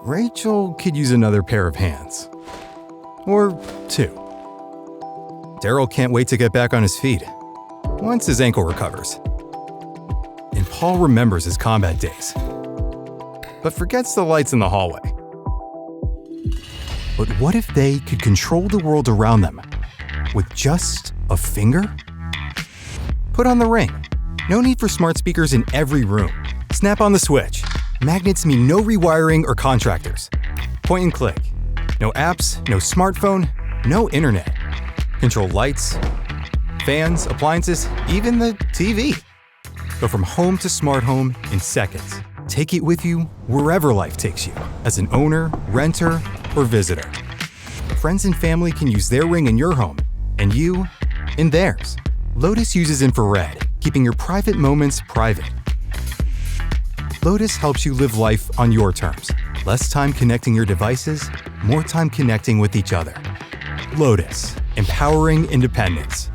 Rachel could use another pair of hands. Or two. Daryl can't wait to get back on his feet, once his ankle recovers. And Paul remembers his combat days, but forgets the lights in the hallway. But what if they could control the world around them with just a finger? Put on the Ring. No need for smart speakers in every room. Snap on the switch. Magnets mean no rewiring or contractors. Point and click. No apps, no smartphone, no internet. Control lights, fans, appliances, even the TV. Go from home to smart home in seconds. Take it with you wherever life takes you, as an owner, renter, or visitor. Friends and family can use their Ring in your home, and you in theirs. Lotus uses infrared, keeping your private moments private. Lotus helps you live life on your terms. Less time connecting your devices, more time connecting with each other. Lotus, empowering independence.